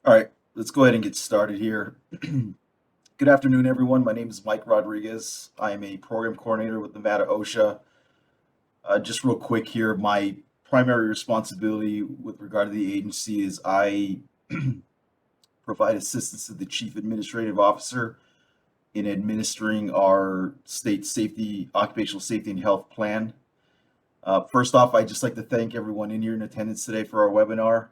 All right, let's go ahead and get started here. Good afternoon, everyone. My name is Mike Rodriguez. I am a program coordinator with Nevada OSHA. Just real quick here, my primary responsibility with regard to the agency is I provide assistance to the Chief Administrative Officer in administering our state safety, occupational safety and health plan. First off, I'd just like to thank everyone in here in attendance today for our webinar.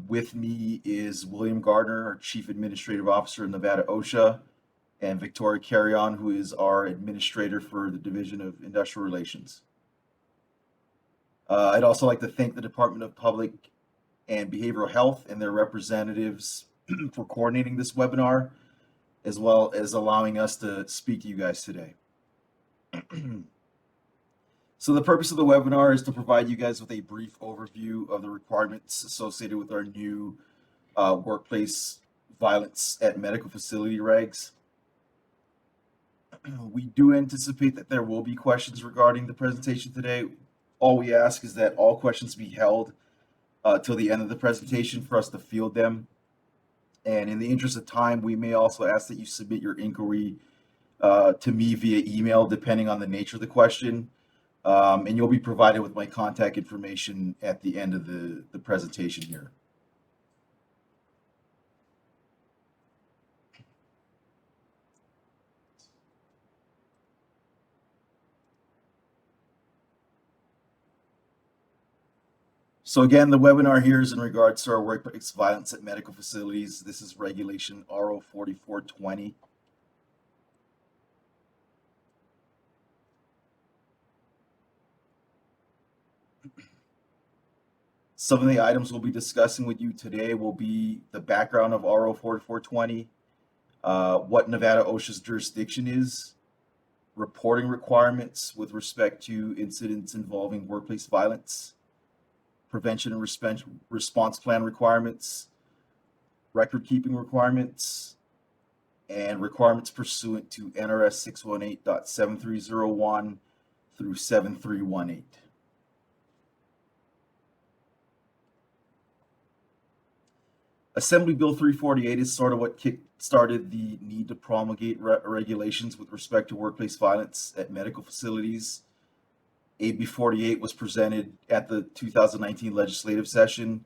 With me is William Gardner, our Chief Administrative Officer in Nevada OSHA, and Victoria Carrion, who is our Administrator for the Division of Industrial Relations. I'd also like to thank the Department of Public and Behavioral Health and their representatives for coordinating this webinar, as well as allowing us to speak to you guys today. So the purpose of the webinar is to provide you guys with a brief overview of the requirements associated with our new workplace violence at medical facility regs. We do anticipate that there will be questions regarding the presentation today. All we ask is that all questions be held till the end of the presentation for us to field them. And in the interest of time, we may also ask that you submit your inquiry to me via email, depending on the nature of the question. And you'll be provided with my contact information at the end of the presentation here. So again, the webinar here is in regards to our workplace violence at medical facilities. This is regulation RO 4420. Some of the items we'll be discussing with you today will be the background of RO 4420, what Nevada OSHA's jurisdiction is, reporting requirements with respect to incidents involving workplace violence, prevention and response plan requirements, record keeping requirements, and requirements pursuant to NRS 618.7301 through 7318. Assembly Bill 348 is sort of what kick-started the need to promulgate regulations with respect to workplace violence at medical facilities. AB 48 was presented at the 2019 legislative session.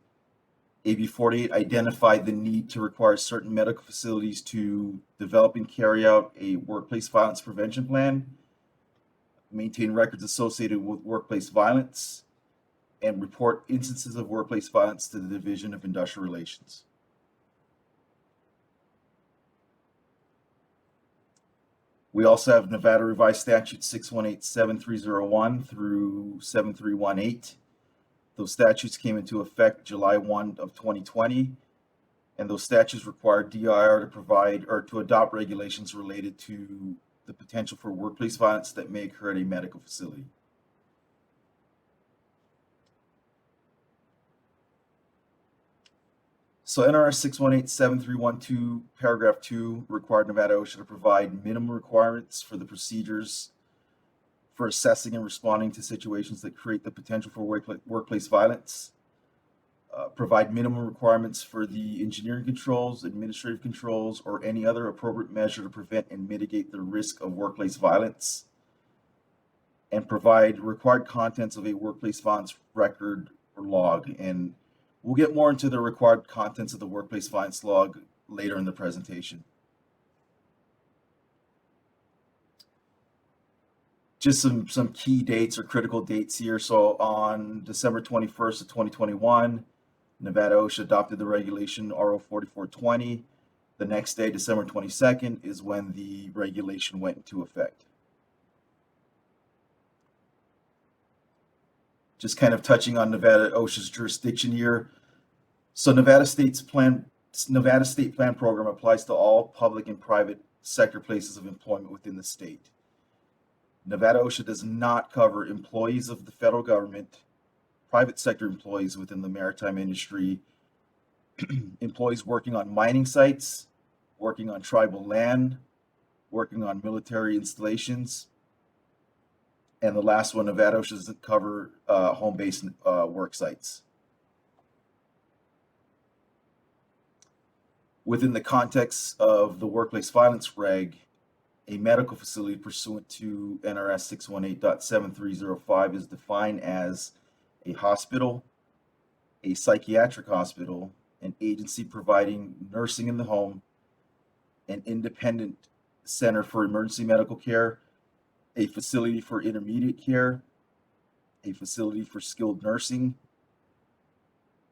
AB 48 identified the need to require certain medical facilities to develop and carry out a workplace violence prevention plan, maintain records associated with workplace violence, and report instances of workplace violence to the Division of Industrial Relations. We also have Nevada Revised Statute 618-7301 through 7318. Those statutes came into effect July 1 of 2020, and those statutes require DIR to provide or to adopt regulations related to the potential for workplace violence that may occur at a medical facility. So NRS 618-7312, paragraph 2, required Nevada OSHA to provide minimum requirements for the procedures for assessing and responding to situations that create the potential for workplace violence, provide minimum requirements for the engineering controls, administrative controls, or any other appropriate measure to prevent and mitigate the risk of workplace violence, and provide required contents of a workplace violence record or log. And we'll get more into the required contents of the workplace violence log later in the presentation. Just some key dates or critical dates here. So on December 21st of 2021, Nevada OSHA adopted the regulation RO 4420. The next day, December 22nd, is when the regulation went into effect. Just kind of touching on Nevada OSHA's jurisdiction here. So Nevada State Plan program applies to all public and private sector places of employment within the state. Nevada OSHA does not cover employees of the federal government, private sector employees within the maritime industry, employees working on mining sites, working on tribal land, working on military installations, and the last one, Nevada OSHA doesn't cover home-based work sites. Within the context of the workplace violence reg, a medical facility pursuant to NRS 618.7305 is defined as a hospital, a psychiatric hospital, an agency providing nursing in the home, an independent center for emergency medical care, a facility for intermediate care, a facility for skilled nursing,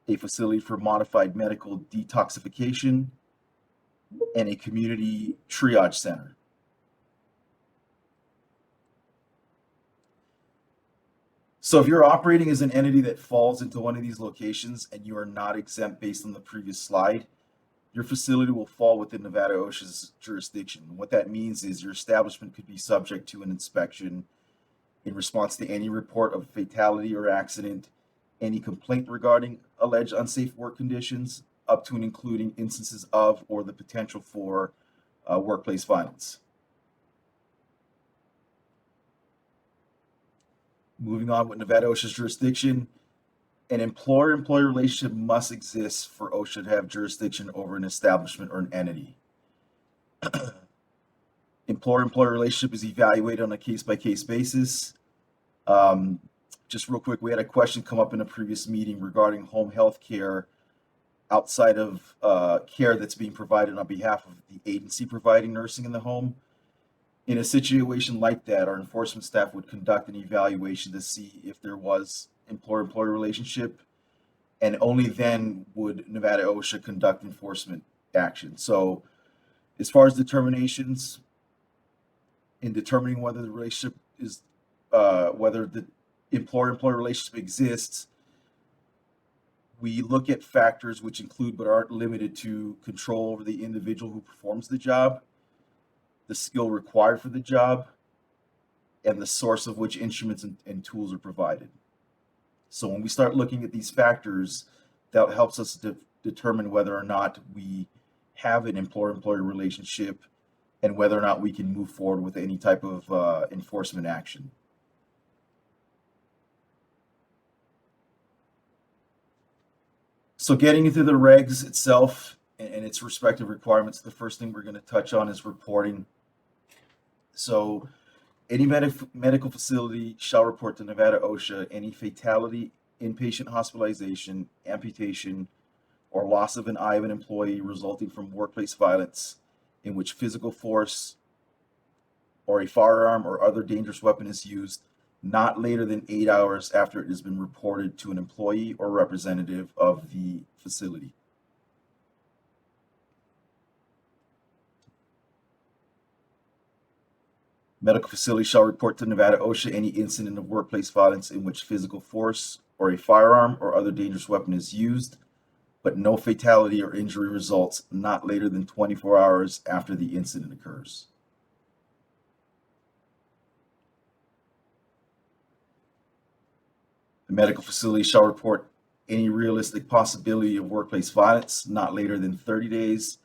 a facility for modified medical detoxification, and a community triage center. So if you're operating as an entity that falls into one of these locations and you are not exempt based on the previous slide, your facility will fall within Nevada OSHA's jurisdiction. What that means is your establishment could be subject to an inspection in response to any report of fatality or accident, any complaint regarding alleged unsafe work conditions, up to and including instances of or the potential for workplace violence. Moving on with Nevada OSHA's jurisdiction, an employer-employee relationship must exist for OSHA to have jurisdiction over an establishment or an entity. Employer-employee relationship is evaluated on a case-by-case basis. Just real quick, we had a question come up in a previous meeting regarding home health care outside of care that's being provided on behalf of the agency providing nursing in the home. In a situation like that, our enforcement staff would conduct an evaluation to see if there was employer-employee relationship, and only then would Nevada OSHA conduct enforcement action. So as far as determinations, in determining whether the relationship is, whether the employer-employee relationship exists, we look at factors which include but aren't limited to control over the individual who performs the job, the skill required for the job, and the source of which instruments and tools are provided. So when we start looking at these factors, that helps us determine whether or not we have an employer-employee relationship and whether or not we can move forward with any type of enforcement action. So getting into the regs itself and its respective requirements, the first thing we're going to touch on is reporting. So any medical facility shall report to Nevada OSHA any fatality, inpatient hospitalization, amputation, or loss of an eye of an employee resulting from workplace violence in which physical force or a firearm or other dangerous weapon is used, not later than 8 hours after it has been reported to an employee or representative of the facility. Medical facility shall report to Nevada OSHA any incident of workplace violence in which physical force or a firearm or other dangerous weapon is used, but no fatality or injury results not later than 24 hours after the incident occurs. The medical facility shall report any realistic possibility of workplace violence not later than 30 days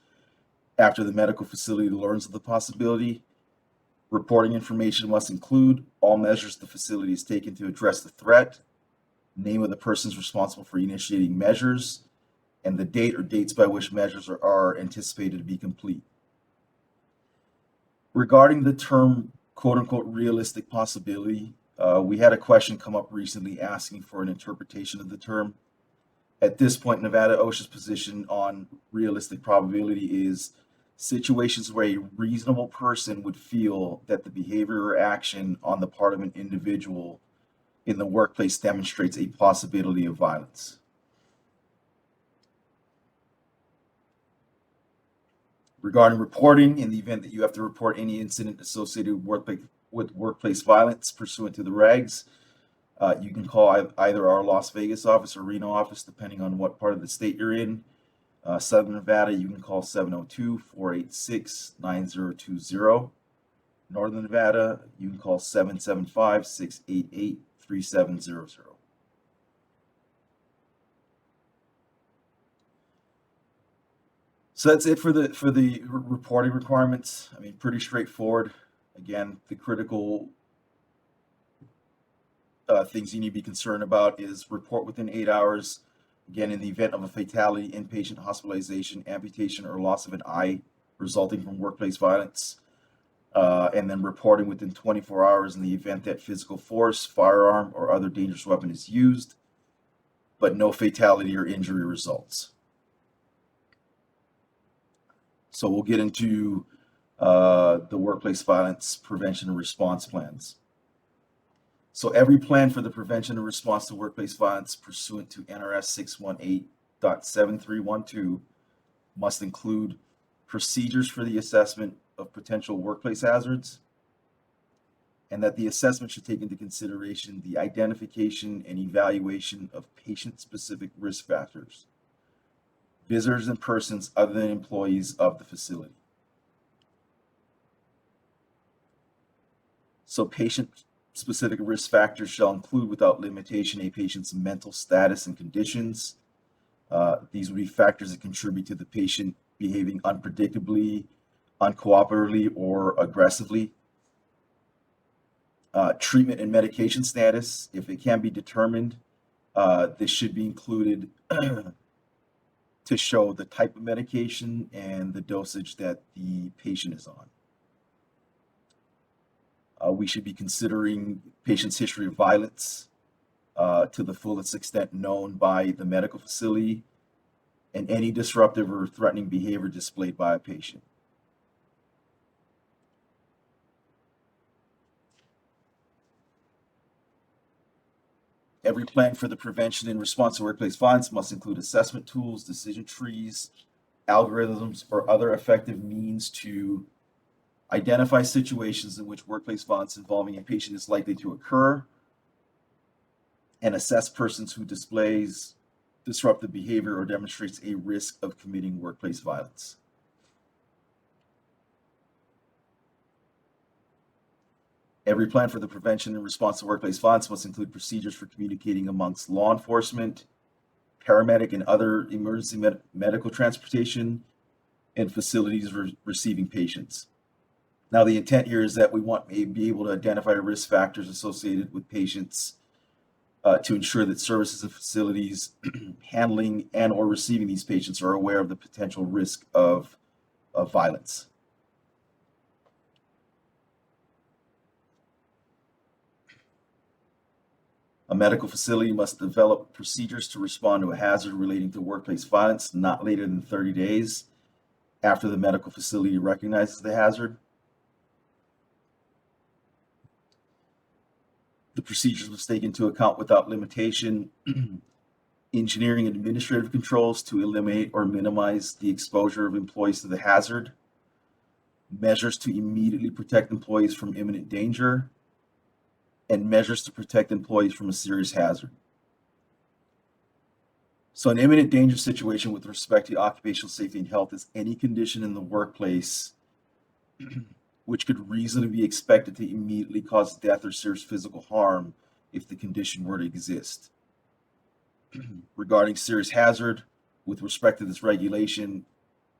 after the medical facility learns of the possibility. Reporting information must include all measures the facility has taken to address the threat, name of the persons responsible for initiating measures, and the date or dates by which measures are anticipated to be complete. Regarding the term quote-unquote realistic possibility, we had a question come up recently asking for an interpretation of the term. At this point, Nevada OSHA's position on realistic probability is situations where a reasonable person would feel that the behavior or action on the part of an individual in the workplace demonstrates a possibility of violence. Regarding reporting, in the event that you have to report any incident associated with workplace violence pursuant to the regs, you can call either our Las Vegas office or Reno office, depending on what part of the state you're in. Southern Nevada, you can call 702-486-9020. Northern Nevada, you can call 775-688-3700. So that's it for the reporting requirements. I mean, pretty straightforward. Again, the critical things you need to be concerned about is report within 8 hours, Again, in the event of a fatality, inpatient hospitalization, amputation, or loss of an eye resulting from workplace violence, and then reporting within 24 hours in the event that physical force, firearm, or other dangerous weapon is used, but no fatality or injury results. So we'll get into the workplace violence prevention and response plans. So every plan for the prevention and response to workplace violence pursuant to NRS 618.7312 must include procedures for the assessment of potential workplace hazards, and that the assessment should take into consideration the identification and evaluation of patient-specific risk factors, visitors and persons other than employees of the facility. So patient-specific risk factors shall include without limitation a patient's mental status and conditions. These would be factors that contribute to the patient behaving unpredictably, uncooperatively, or aggressively. Treatment and medication status, if it can be determined, this should be included to show the type of medication and the dosage that the patient is on. We should be considering patient's history of violence to the fullest extent known by the medical facility, and any disruptive or threatening behavior displayed by a patient. Every plan for the prevention and response to workplace violence must include assessment tools, decision trees, algorithms, or other effective means to identify situations in which workplace violence involving a patient is likely to occur, and assess persons who displays disruptive behavior or demonstrates a risk of committing workplace violence. Every plan for the prevention and response to workplace violence must include procedures for communicating amongst law enforcement, paramedic, and other emergency medical transportation, and facilities receiving patients. Now, the intent here is that we want to be able to identify risk factors associated with patients to ensure that services and facilities handling and or receiving these patients are aware of the potential risk of violence. A medical facility must develop procedures to respond to a hazard relating to workplace violence not later than 30 days after the medical facility recognizes the hazard. The procedures must take into account without limitation engineering and administrative controls to eliminate or minimize the exposure of employees to the hazard, measures to immediately protect employees from imminent danger, and measures to protect employees from a serious hazard. So an imminent danger situation with respect to occupational safety and health is any condition in the workplace which could reasonably be expected to immediately cause death or serious physical harm if the condition were to exist. Regarding serious hazard, with respect to this regulation,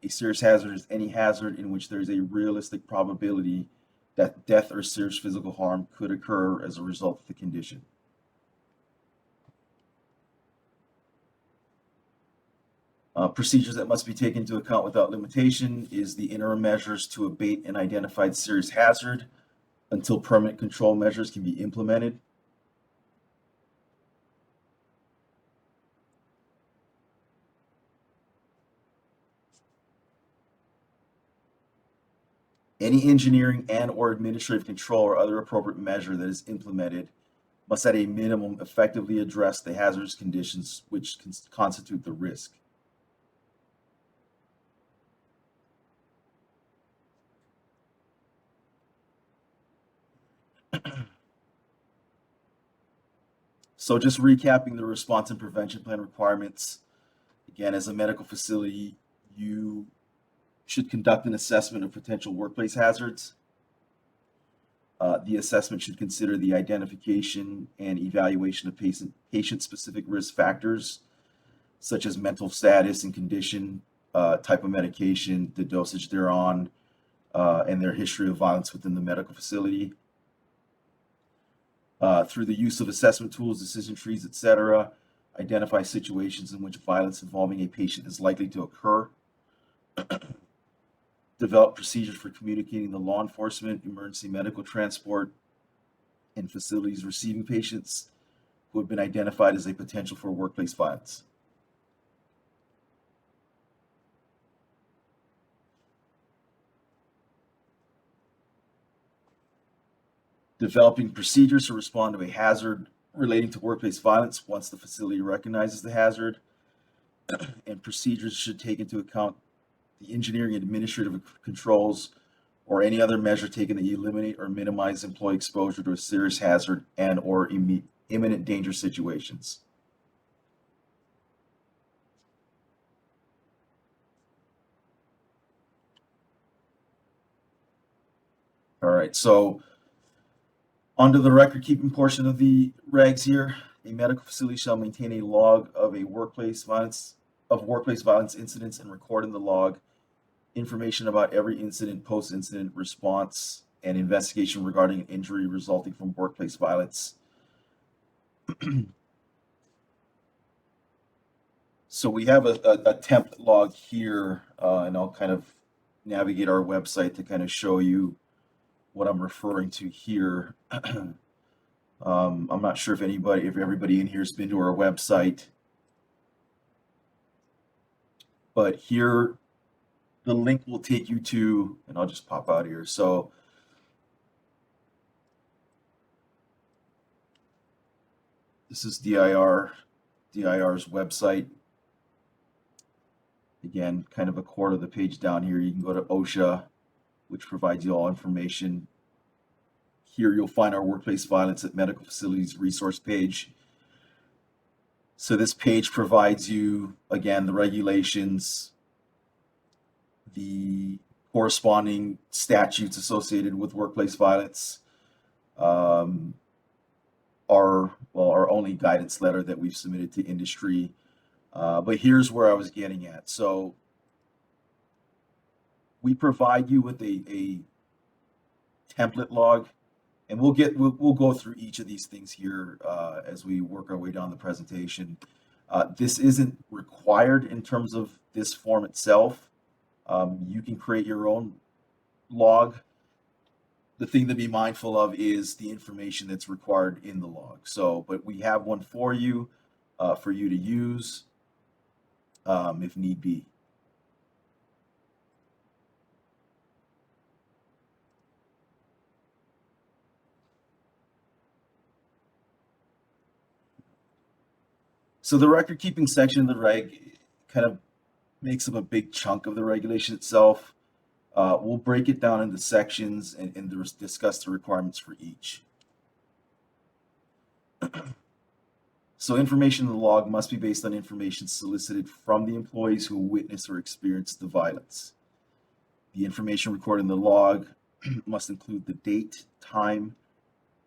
a serious hazard is any hazard in which there is a realistic probability that death or serious physical harm could occur as a result of the condition. Procedures that must be taken into account without limitation is the interim measures to abate an identified serious hazard until permanent control measures can be implemented. Any engineering and or administrative control or other appropriate measure that is implemented must at a minimum effectively address the hazardous conditions which constitute the risk. So just recapping the response and prevention plan requirements, again, as a medical facility, you should conduct an assessment of potential workplace hazards. The assessment should consider the identification and evaluation of patient-specific risk factors, such as mental status and condition, type of medication, the dosage they're on, and their history of violence within the medical facility. Through the use of assessment tools, decision trees, etc., identify situations in which violence involving a patient is likely to occur, develop procedures for communicating the law enforcement, emergency medical transport, and facilities receiving patients who have been identified as a potential for workplace violence. Developing procedures to respond to a hazard relating to workplace violence once the facility recognizes the hazard, and procedures should take into account the engineering and administrative controls or any other measure taken to eliminate or minimize employee exposure to a serious hazard and or imminent danger situations. All right, so under the record keeping portion of the regs here, a medical facility shall maintain a log of workplace violence incidents and record in the log information about every incident, post-incident response, and investigation regarding an injury resulting from workplace violence. So we have a template log here, and I'll kind of navigate our website to kind of show you what I'm referring to here. I'm not sure if everybody in here has been to our website, but here the link will take you to, and I'll just pop out here. So this is DIR's website. Again, kind of a quarter of the page down here, you can go to OSHA, which provides you all information. Here you'll find our workplace violence at medical facilities resource page. So this page provides you, again, the regulations, the corresponding statutes associated with workplace violence, our only guidance letter that we've submitted to industry. But here's where I was getting at. So we provide you with a template log, and we'll go through each of these things here as we work our way down the presentation. This isn't required in terms of this form itself. You can create your own log. The thing to be mindful of is the information that's required in the log. So, but we have one for you to use if need be. So the record keeping section of the reg kind of makes up a big chunk of the regulation itself. We'll break it down into sections and discuss the requirements for each. So information in the log must be based on information solicited from the employees who witnessed or experienced the violence. The information recorded in the log must include the date, time,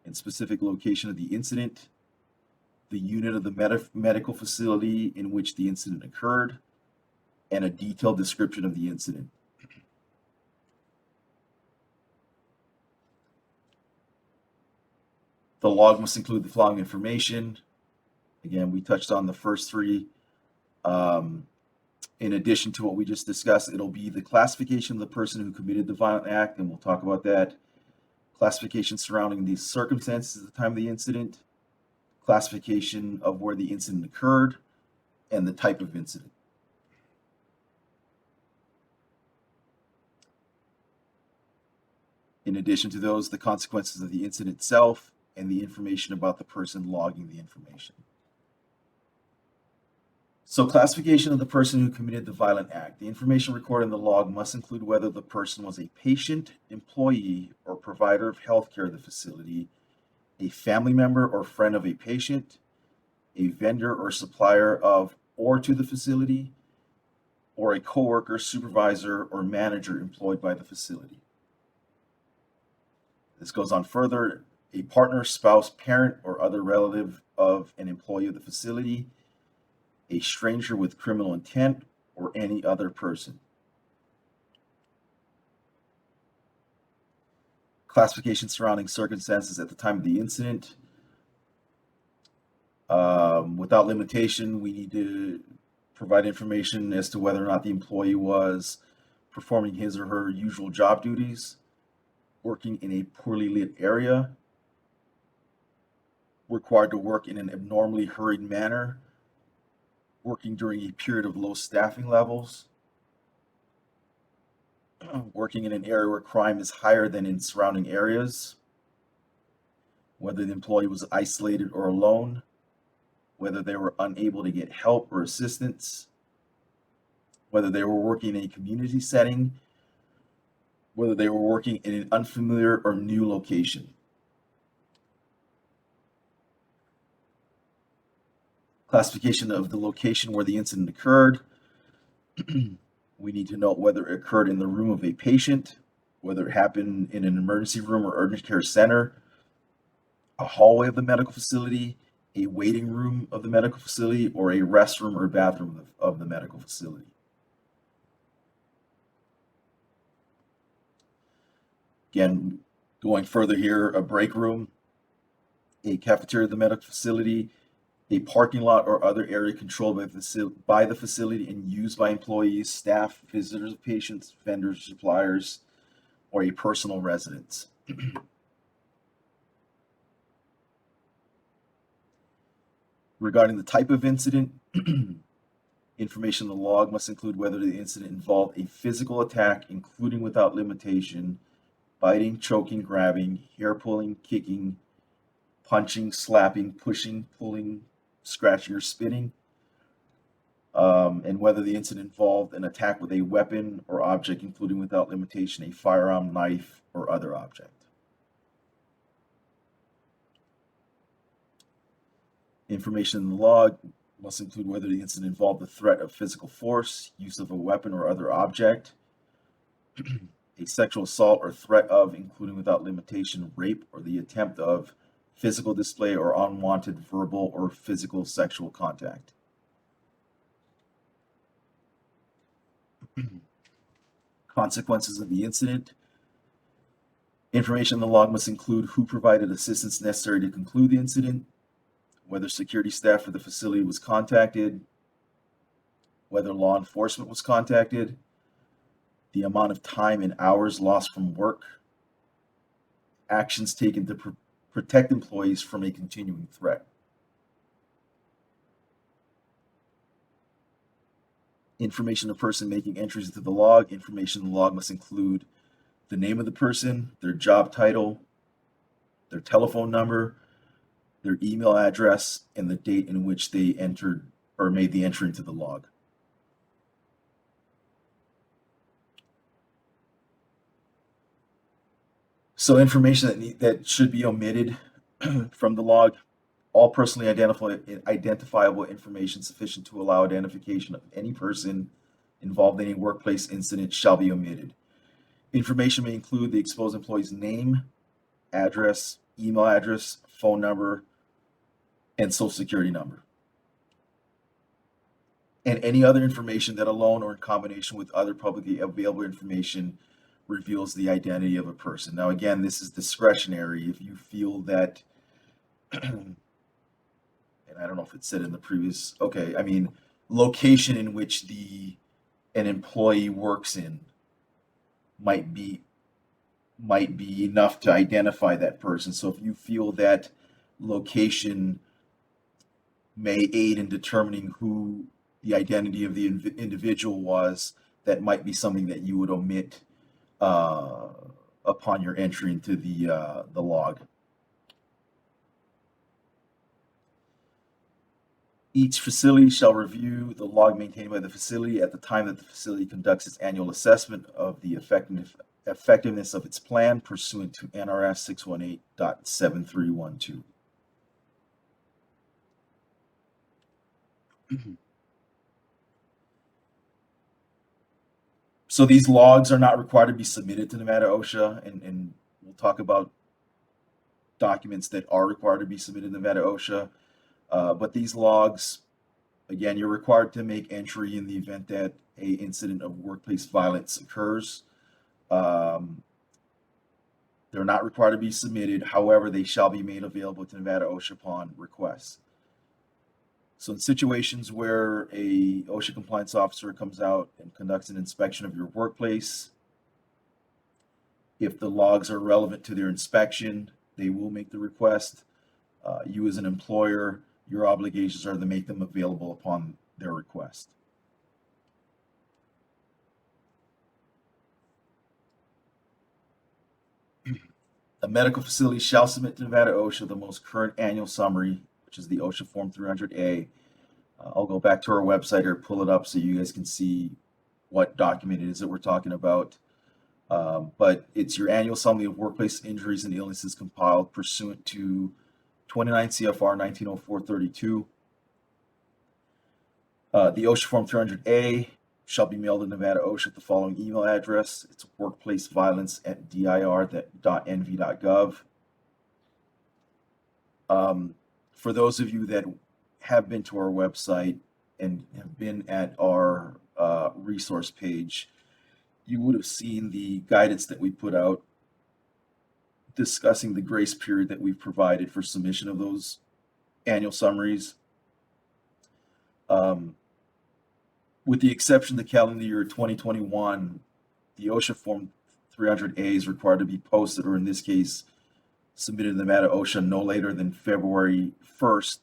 and specific location of the incident, the unit of the medical facility in which the incident occurred, and a detailed description of the incident. The log must include the following information. Again, we touched on the first three. In addition to what we just discussed, it'll be the classification of the person who committed the violent act, and we'll talk about that. Classification surrounding the circumstances at the time of the incident, classification of where the incident occurred, and the type of incident. In addition to those, the consequences of the incident itself and the information about the person logging the information. So classification of the person who committed the violent act. The information recorded in the log must include whether the person was a patient, employee, or provider of healthcare at the facility, a family member or friend of a patient, a vendor or supplier of or to the facility, or a coworker, supervisor, or manager employed by the facility. This goes on further. A partner, spouse, parent, or other relative of an employee of the facility, a stranger with criminal intent, or any other person. Classification surrounding circumstances at the time of the incident. Without limitation, we need to provide information as to whether or not the employee was performing his or her usual job duties, working in a poorly lit area, required to work in an abnormally hurried manner, working during a period of low staffing levels, working in an area where crime is higher than in surrounding areas, whether the employee was isolated or alone, whether they were unable to get help or assistance, whether they were working in a community setting, whether they were working in an unfamiliar or new location. Classification of the location where the incident occurred. We need to know whether it occurred in the room of a patient, whether it happened in an emergency room or urgent care center, a hallway of the medical facility, a waiting room of the medical facility, or a restroom or bathroom of the medical facility. Again, going further here, a break room, a cafeteria of the medical facility, a parking lot or other area controlled by the facility and used by employees, staff, visitors, patients, vendors, suppliers, or a personal residence. Regarding the type of incident, information in the log must include whether the incident involved a physical attack, including without limitation, biting, choking, grabbing, hair pulling, kicking, punching, slapping, pushing, pulling, scratching, or spitting, and whether the incident involved an attack with a weapon or object, including without limitation a firearm, knife, or other object. Information in the log must include whether the incident involved the threat of physical force, use of a weapon or other object, a sexual assault or threat of, including without limitation, rape or the attempt of, physical display or unwanted verbal or physical sexual contact. Consequences of the incident. Information in the log must include who provided assistance necessary to conclude the incident, whether security staff for the facility was contacted, whether law enforcement was contacted, the amount of time and hours lost from work, actions taken to protect employees from a continuing threat. Information of person making entries into the log. Information in the log must include the name of the person, their job title, their telephone number, their email address, and the date in which they entered or made the entry into the log. So information that should be omitted from the log. All personally identifiable information sufficient to allow identification of any person involved in a workplace incident shall be omitted. Information may include the exposed employee's name, address, email address, phone number, and social security number. And any other information that alone or in combination with other publicly available information reveals the identity of a person. Now, again, this is discretionary. If you feel that, and I don't know if it said in the previous, okay, I mean, location in which an employee works in might be enough to identify that person. So if you feel that location may aid in determining who the identity of the individual was, that might be something that you would omit upon your entry into the log. Each facility shall review the log maintained by the facility at the time that the facility conducts its annual assessment of the effectiveness of its plan pursuant to NRS 618.7312. So these logs are not required to be submitted to Nevada OSHA, and we'll talk about documents that are required to be submitted to Nevada OSHA. But these logs, again, you're required to make entry in the event that a incident of workplace violence occurs. They're not required to be submitted. However, they shall be made available to Nevada OSHA upon request. So in situations where a OSHA compliance officer comes out and conducts an inspection of your workplace, if the logs are relevant to their inspection, they will make the request. You as an employer, your obligations are to make them available upon their request. A medical facility shall submit to Nevada OSHA the most current annual summary, which is the OSHA Form 300A. I'll go back to our website or pull it up so you guys can see what document it is that we're talking about. But it's your annual summary of workplace injuries and illnesses compiled pursuant to 29 CFR 1904-32. The OSHA Form 300A shall be mailed to Nevada OSHA at the following email address. It's workplaceviolence@dir.nv.gov. For those of you that have been to our website and have been at our resource page, you would have seen the guidance that we put out discussing the grace period that we've provided for submission of those annual summaries. With the exception of the calendar year 2021, the OSHA Form 300A is required to be posted, or in this case, submitted to Nevada OSHA no later than February 1st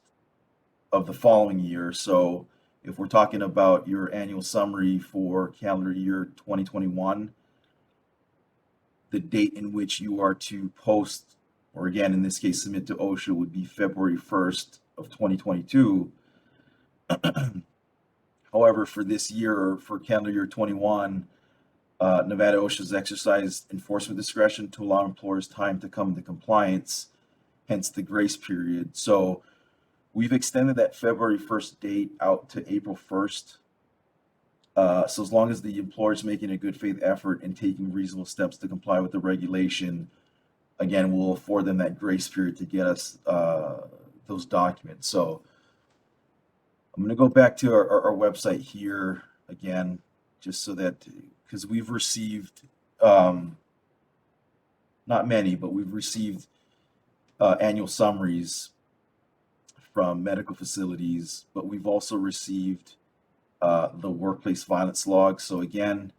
of the following year. So if we're talking about your annual summary for calendar year 2021, the date in which you are to post, or again, in this case, submit to OSHA would be February 1st of 2022. However, for this year, or for calendar year 21, Nevada OSHA has exercised enforcement discretion to allow employers time to come into compliance, hence the grace period. So we've extended that February 1st date out to April 1st. So as long as the employer is making a good faith effort and taking reasonable steps to comply with the regulation, again, we'll afford them that grace period to get us those documents. So I'm going to go back to our website here again, just so that, because we've received, not many, but we've received annual summaries from medical facilities, but we've also received the workplace violence log. So again,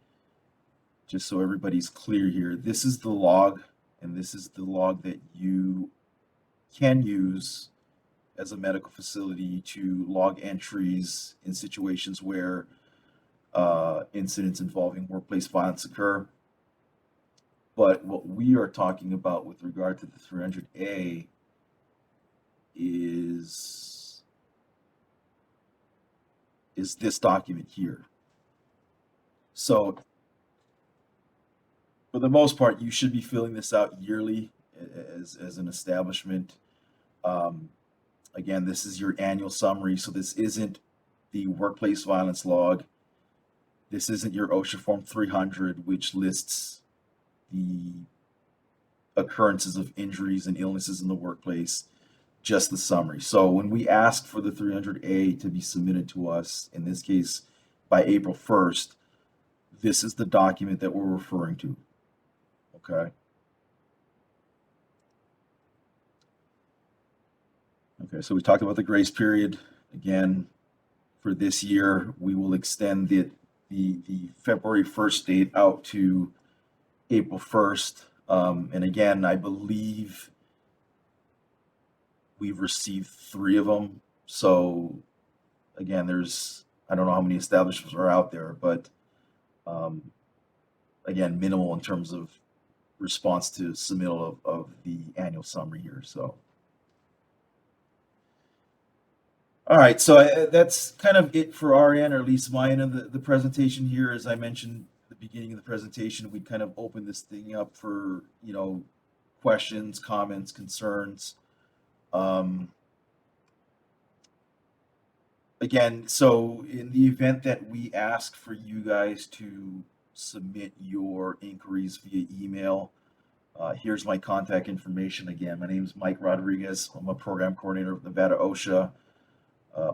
just so everybody's clear here, this is the log, and this is the log that you can use as a medical facility to log entries in situations where incidents involving workplace violence occur. But what we are talking about with regard to the 300A is this document here. So for the most part, you should be filling this out yearly as an establishment. Again, this is your annual summary, so this isn't the workplace violence log. This isn't your OSHA Form 300, which lists the occurrences of injuries and illnesses in the workplace, just the summary. So when we ask for the 300A to be submitted to us, in this case by April 1st, this is the document that we're referring to. Okay. Okay, so we talked about the grace period. Again, for this year, we will extend the February 1st date out to April 1st. And again, I believe we've received 3 of them. So again, I don't know how many establishments are out there, but again, minimal in terms of response to submittal of the annual summary here. So. All right, so that's kind of it for our end, or at least my end of the presentation here. As I mentioned at the beginning of the presentation, we kind of opened this thing up for, questions, comments, concerns. Again, so in the event that we ask for you guys to submit your inquiries via email, here's my contact information again. My name is Mike Rodriguez. I'm a program coordinator with Nevada OSHA.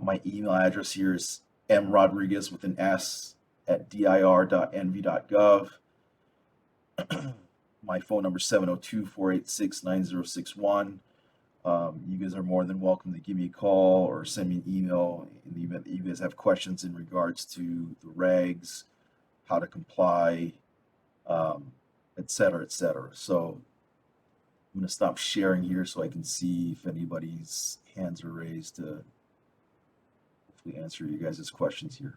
My email address here is mrodriguez with an S at dir.nv.gov. My phone number is 702-486-9061. You guys are more than welcome to give me a call or send me an email in the event that you guys have questions in regards to the regs, how to comply, um, et cetera, et cetera. So I'm going to stop sharing here so I can see if anybody's hands are raised to hopefully answer you guys' questions here.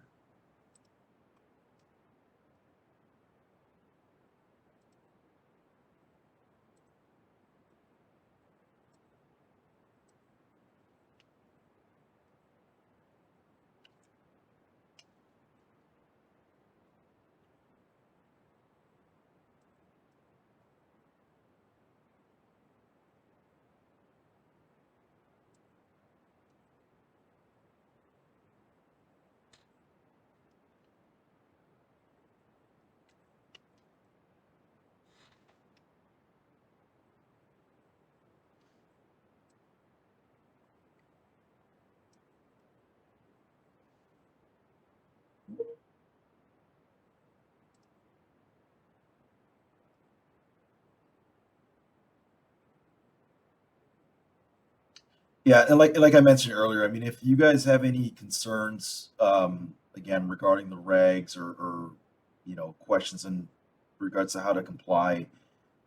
Yeah, and like I mentioned earlier, I mean, if you guys have any concerns, again, regarding the regs or questions in regards to how to comply,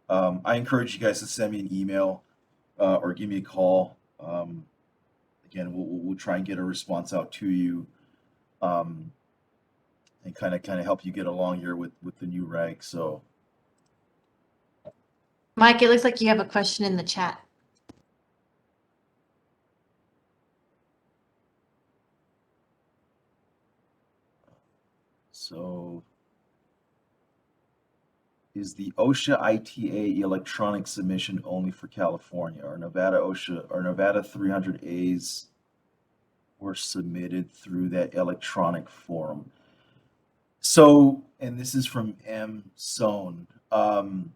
I encourage you guys to send me an email or give me a call. Again, we'll try and get a response out to you, um, and kind of help you get along here with the new regs. So Mike, it looks like you have a question in the chat. so is the OSHA ITA electronic submission only for California, or Nevada OSHA or Nevada 300As were submitted through that electronic form? So, and this is from M. Sohn. The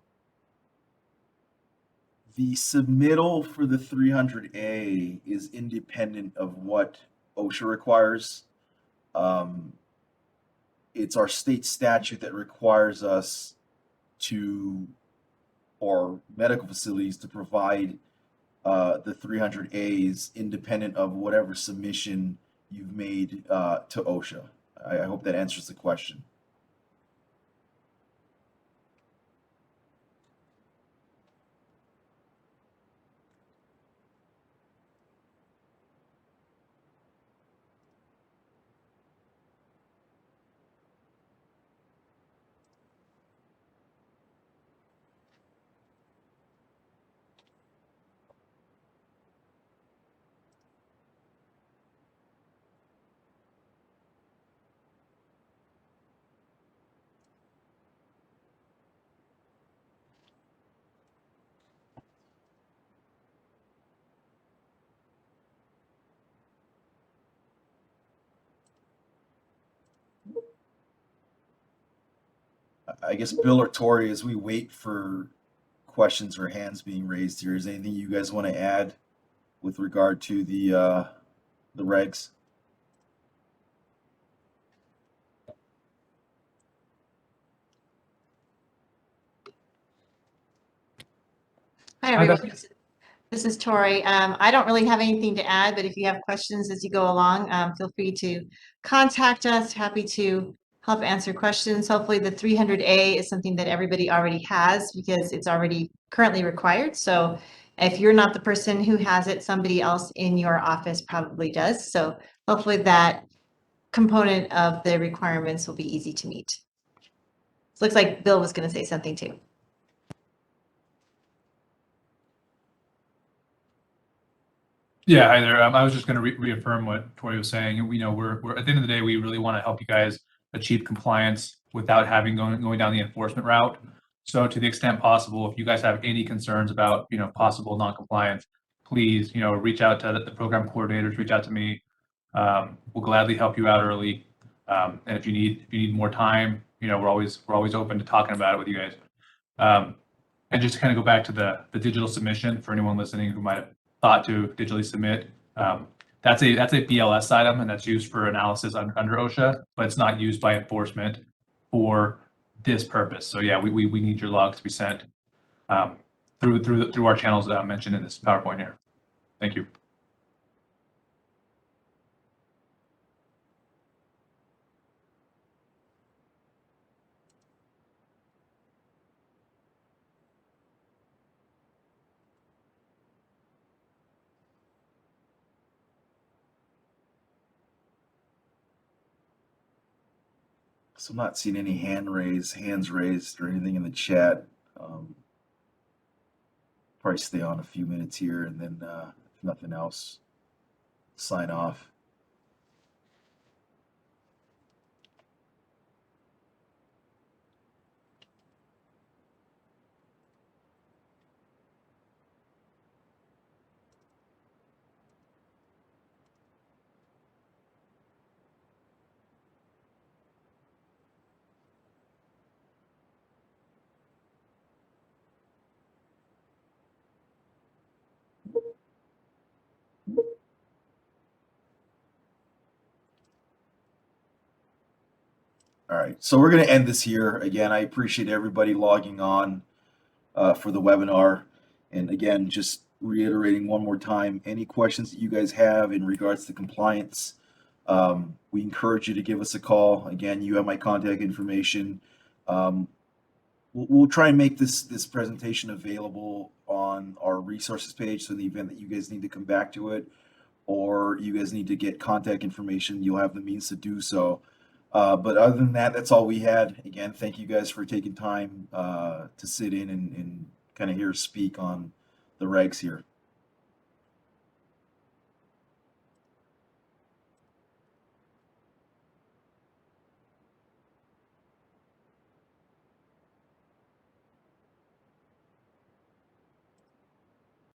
submittal for the 300A is independent of what OSHA requires. Um, it's our state statute that requires us to, or medical facilities to provide the 300As independent of whatever submission you've made to OSHA. I hope that answers the question. I guess Bill or Tori, as we wait for questions or hands being raised here, is there anything you guys want to add with regard to the regs? Hi, everyone. This is Tori. I don't really have anything to add, but if you have questions as you go along, feel free to contact us. Happy to help answer questions. Hopefully the 300A is something that everybody already has because it's already currently required. So if you're not the person who has it, somebody else in your office probably does. So hopefully that component of the requirements will be easy to meet. Looks like Bill was going to say something too. Yeah, hi there. I was just going to reaffirm what Tori was saying. We know we're at the end of the day, we really want to help you guys achieve compliance without having going down the enforcement route. So to the extent possible, if you guys have any concerns about possible non-compliance, please reach out to the program coordinators, reach out to me. We'll gladly help you out early. And if you need more time, we're always open to talking about it with you guys. And just to kind of go back to the digital submission for anyone listening who might have thought to digitally submit, that's a BLS item, and that's used for analysis under OSHA, but it's not used by enforcement for this purpose. So yeah, we need your logs to be sent through our channels that I mentioned in this PowerPoint here. Thank you. So I'm not seeing any hands raised or anything in the chat. Probably stay on a few minutes here and then if nothing else, sign off. All right, so we're going to end this here. Again, I appreciate everybody logging on for the webinar. And again, just reiterating one more time, any questions that you guys have in regards to compliance, we encourage you to give us a call. Again, you have my contact information. We'll try and make this presentation available on our resources page. So in the event that you guys need to come back to it, or you guys need to get contact information, you'll have the means to do so. But other than that, that's all we had. Again, thank you guys for taking time to sit in and kind of hear us speak on the regs here.